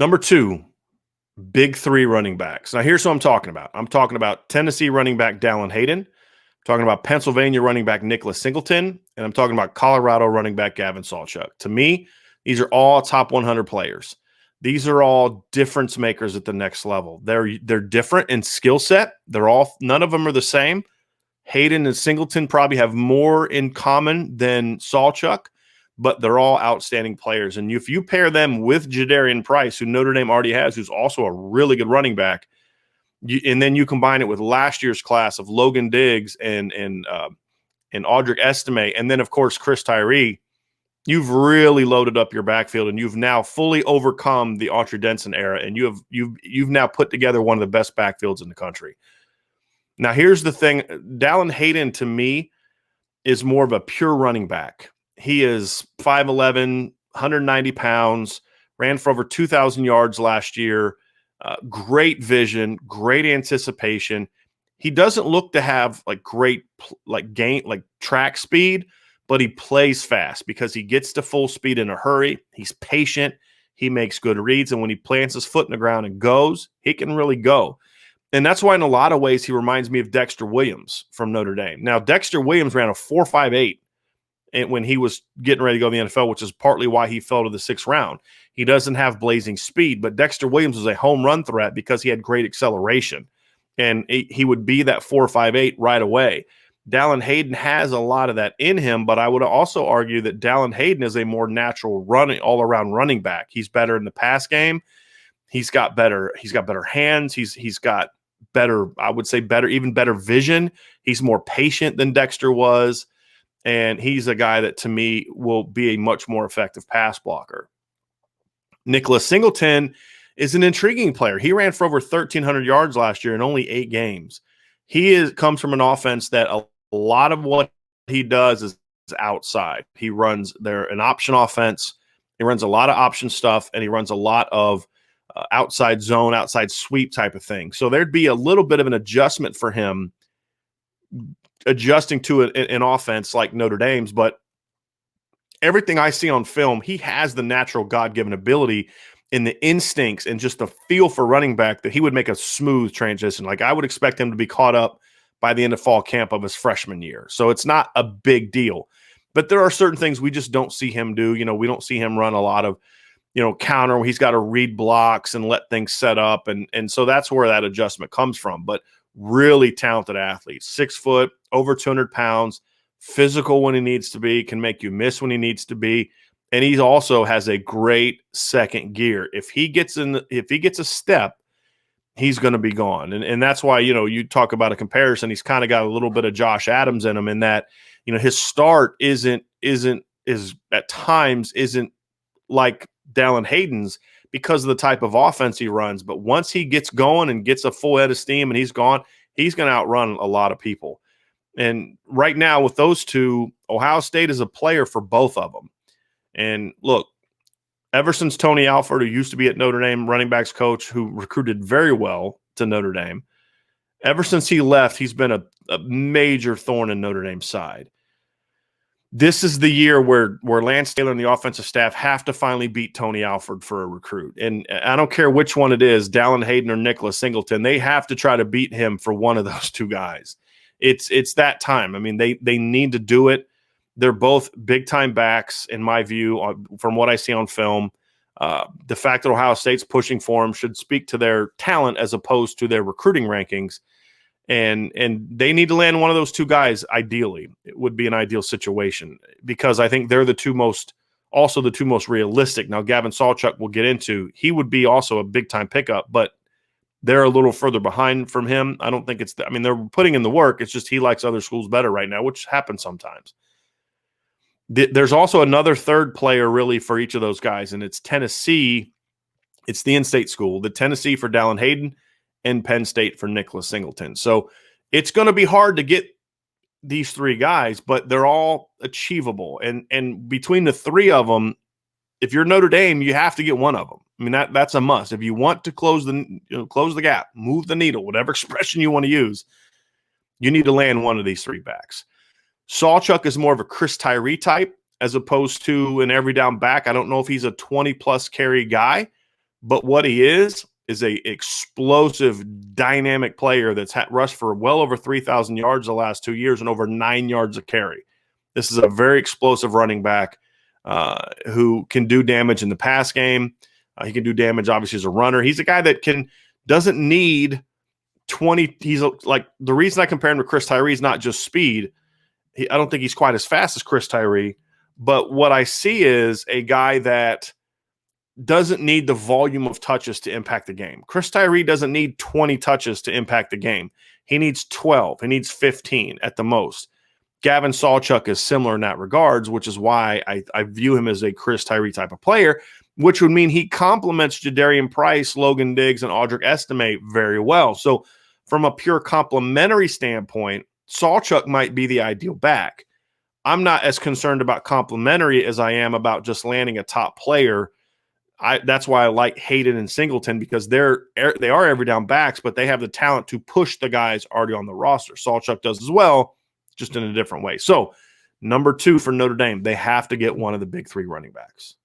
Number two, big three running backs. Now, here's what I'm talking about. I'm talking about Tennessee running back Dallin Hayden. I'm talking about Pennsylvania running back Nicholas Singleton. And I'm talking about Colorado running back Gavin Sawchuck. To me, these are all top 100 players. These are all difference makers at the next level. They're different in skill set. None of them are the same. Hayden and Singleton probably have more in common than Sawchuck, but they're all outstanding players. And if you pair them with Jadarian Price, who Notre Dame already has, who's also a really good running back, and then you combine it with last year's class of Logan Diggs and Audric Estime, and then, of course, Chris Tyree, you've really loaded up your backfield, and you've now fully overcome the Autry Denson era, and you've now put together one of the best backfields in the country. Now, here's the thing. Dallin Hayden, to me, is more of a pure running back. He is 5'11", 190 pounds, ran for over 2,000 yards last year. Great vision, great anticipation. He doesn't look to have great track speed, but he plays fast because he gets to full speed in a hurry. He's patient. He makes good reads, and when he plants his foot in the ground and goes, he can really go. And that's why in a lot of ways he reminds me of Dexter Williams from Notre Dame. Now, Dexter Williams ran a 4.58 when he was getting ready to go to the NFL, which is partly why he fell to the 6th round. He doesn't have blazing speed, but Dexter Williams was a home run threat because he had great acceleration, and he would be that 4.58 right away. Dallin Hayden has a lot of that in him, but I would also argue that Dallin Hayden is a more natural all-around running back. He's better in the pass game. He's got better hands. He's got better, I would say even better vision. He's more patient than Dexter was. And he's a guy that, to me, will be a much more effective pass blocker. Nicholas Singleton is an intriguing player. He ran for over 1,300 yards last year in only 8 games. He comes from an offense that a lot of what he does is outside. He runs an option offense. He runs a lot of option stuff, and he runs a lot of outside zone, outside sweep type of thing. So there'd be a little bit of an adjustment for him adjusting to an offense like Notre Dame's, but everything I see on film, he has the natural God-given ability in the instincts and just the feel for running back that he would make a smooth transition. I would expect him to be caught up by the end of fall camp of his freshman year. So it's not a big deal, but there are certain things we just don't see him do. We don't see him run a lot of, counter where he's got to read blocks and let things set up. And so that's where that adjustment comes from. But really talented athlete, 6 foot, over 200 pounds, physical when he needs to be, can make you miss when he needs to be. And he also has a great second gear. If he gets a step, he's going to be gone. And that's why, you talk about a comparison. He's kind of got a little bit of Josh Adams in him in that, his start isn't at times like Dallin Hayden's because of the type of offense he runs. But once he gets going and gets a full head of steam and he's gone, he's going to outrun a lot of people. And right now with those two, Ohio State is a player for both of them. And look, ever since Tony Alford, who used to be at Notre Dame, running backs coach, who recruited very well to Notre Dame, ever since he left, he's been a major thorn in Notre Dame's side. This is the year where Lance Taylor and the offensive staff have to finally beat Tony Alford for a recruit. And I don't care which one it is, Dallin Hayden or Nicholas Singleton, they have to try to beat him for one of those two guys. It's that time. I mean, they need to do it. They're both big-time backs, in my view, from what I see on film. The fact that Ohio State's pushing for them should speak to their talent as opposed to their recruiting rankings. And they need to land one of those two guys, ideally. It would be an ideal situation because I think they're the two most realistic. Now, Gavin Sawchuck will get into. He would be also a big-time pickup, but they're a little further behind from him. I don't think they're putting in the work. It's just he likes other schools better right now, which happens sometimes. There's also another third player really for each of those guys, and it's Tennessee. It's the in-state school, the Tennessee for Dallin Hayden and Penn State for Nicholas Singleton. So it's going to be hard to get these three guys, but they're all achievable. And between the three of them, if you're Notre Dame, you have to get one of them. I mean, that's a must. If you want to close the gap, move the needle, whatever expression you want to use, you need to land one of these three backs. Sawchuck is more of a Chris Tyree type as opposed to an every down back. I don't know if he's a 20-plus carry guy, But what he is a explosive, dynamic player that's rushed for well over 3,000 yards the last 2 years and over 9 yards a carry. This is a very explosive running back who can do damage in the pass game. He can do damage, obviously, as a runner. He's a guy that doesn't need 20. He's like, the reason I compare him to Chris Tyree is not just speed. I don't think he's quite as fast as Chris Tyree, but what I see is a guy that doesn't need the volume of touches to impact the game. Chris Tyree doesn't need 20 touches to impact the game. He needs 12. He needs 15 at the most. Gavin Sawchuck is similar in that regards, which is why I view him as a Chris Tyree type of player, which would mean he complements Jadarian Price, Logan Diggs, and Audric Estime very well. So from a pure complementary standpoint, Sawchuck might be the ideal back. I'm not as concerned about complementary as I am about just landing a top player. That's why I like Hayden and Singleton, because they are every down backs, but they have the talent to push the guys already on the roster. Sawchuck does as well, just in a different way. So number 2 for Notre Dame, they have to get one of the big 3 running backs.